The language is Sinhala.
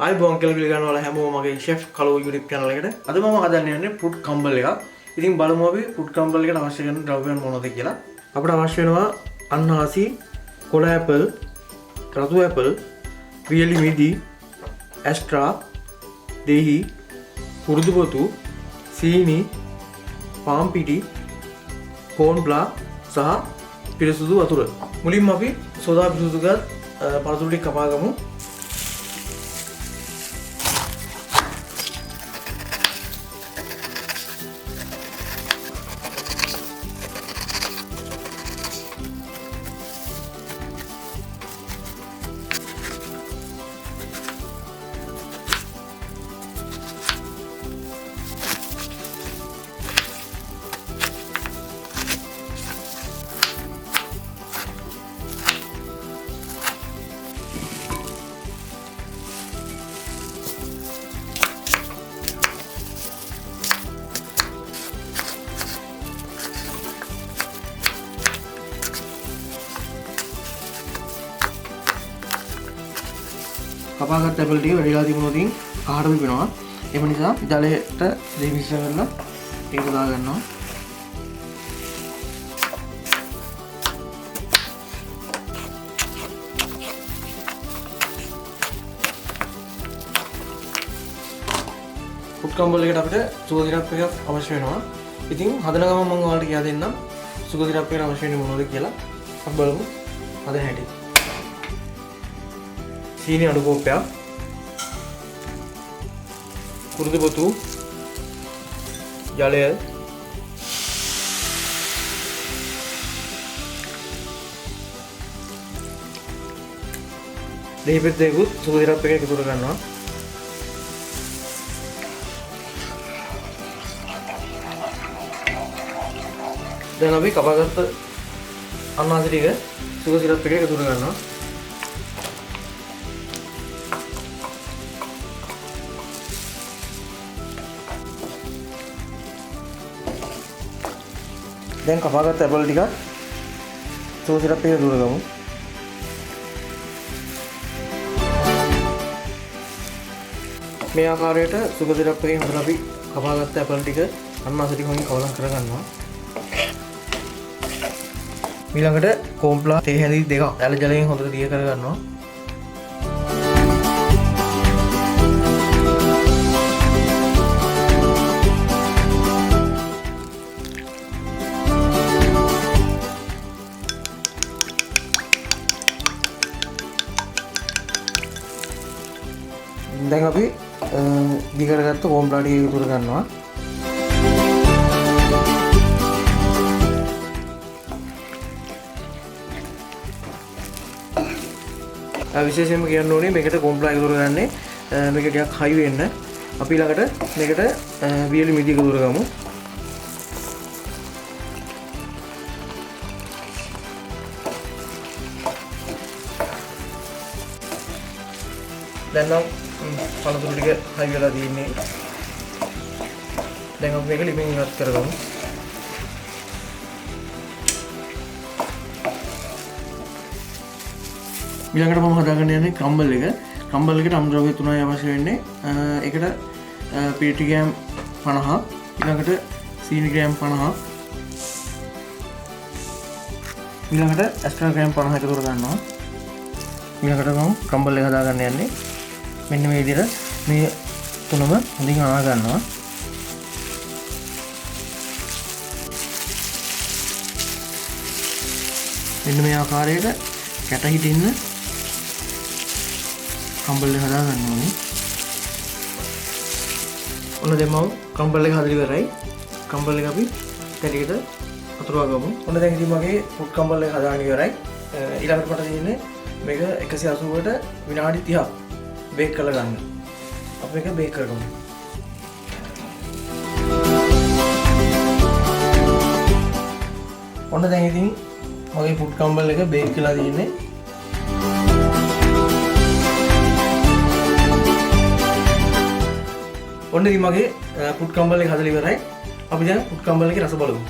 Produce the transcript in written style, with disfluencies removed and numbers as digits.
ආයිබෝන් කියලා පිළිගන්න වල හැමෝම මගේ ෂෙෆ් කලු YouTube channel එකට. අද මම හදන්න යන්නේ fruit crumble එකක්. ඉතින් බලමු අපි fruit crumble එකට අවශ්‍ය කරන ද්‍රව්‍යයන් මොනවද කියලා. අපිට අවශ්‍ය වෙනවා අන්නාසි, කොළ ඇපල්, රතු ඇපල්, වියලි මිදි, ඇස්ට්‍රා, දෙහි, කුරුදු පොතු, සීනි, පාන් පිටි, කෝන්ෆ්ලා සහ පිරිසුදු වතුර. මුලින්ම අපි සෝදා පිරිසුදුගත් පළතුරු ටික කපා ගමු. කපාගත් ඇපල් ටික වැඩිලා තිබුණොතින් කහට පිපෙනවා. ඒ නිසා ජලයට දෙහි මිශ්‍ර කරලා ඒක දා ගන්නවා. fruit crumble එකට අපිට සුගර් සිරප් එකක් අවශ්‍ය වෙනවා. ඉතින් හදන ගමන් මම ඔයාලට කියලා දෙන්නම් සුගර් සිරප් එකට අවශ්‍ය වෙන්නේ මොනවද කියලා. අපි බලමු හදන හැටි. සීනි අඩු කෝප්පයක්, කුරුදු පොතු, ජලය, දෙහි පෙත්තකුත් සුගර් සිරප් එකේ එකතු කර ගන්නවා. දැන් අපි කපාගත්ත අන්නාසි ටික සුගර් සිරප් එකේ එකතු කර ගන්නවා. දැන් කපාගත්ත ඇපල් ටික සුගර් සිරප් එකේ දුර ගමු. මේ ආකාරයට සුගර් සිරප් එකෙන් හදලා අපි කපාගත්ත ඇපල් ටික අන්නාසි ටික වලින් කවලම් කරගන්නවා. ඊළඟට කෝන්ෆ්ලා තේ හැඳි දෙකක් ඇල ජලයෙන් හොඳට දිය කරගන්නවා. දැන් අපි දී කරගත්ත කෝන්ෆ්ලා ටික එකතු කර ගන්නවා. විශේෂයෙන්ම කියන්න ඕනේ මේකට කෝන්ෆ්ලා එකතු කරගන්නේ මේක ටිකක් හයි වෙන්න. අපි ළඟට මේකට වියලි මිදි එකතු කරගමු. දැන් නම් පළතුරු ටික හයි වෙලා තියෙන්නේ. දැන් අපි මේක ලිපින් ඉවත් කරගමු. ඊළඟට මම හදාගන්න යන්නේ crumble එක. crumble එකට අමුද්‍රව්‍ය තුනයි අවශ්‍ය වෙන්නේ. ඒකට පිටි ග්‍රෑම් 50ක්, ඊළඟට සීනි ග්‍රෑම් 50ක්, ඊළඟට ඇස්ට්‍රා ග්‍රෑම් 50ක් එකතු කර ගන්නවා. ඊළඟට මම crumble එක හදාගන්න යන්නේ මෙන්න මේ විදිහට මේ තුනම හොඳින් අනා ගන්නවා. මෙන්න මේ ආකාරයට කැට හිටින්න crumble එක හදා ගන්න ඕනේ. ඔන්න දැන් මම crumble එක හදලා ඉවරයි. crumble එක අපි කැටයකට අතුරවා ගමු. ඔන්න දැන් ඉතින් මගේ fruit crumble එක හදාගෙන ඉවරයි. ඊළඟට මට තියෙන්නේ මේක 180ට විනාඩි 30ක් බේක් කරලා ගන්න. අපි මේක බේක් කරගමු. ඔන්න දැන් ඉතින් මගේ fruit crumble එක බේක් කරලා තියෙන්නේ. ඔන්න ඉතින් මගේ fruit crumble එක හදලා ඉවරයි. අපි දැන් fruit crumble එකේ රස බලමු.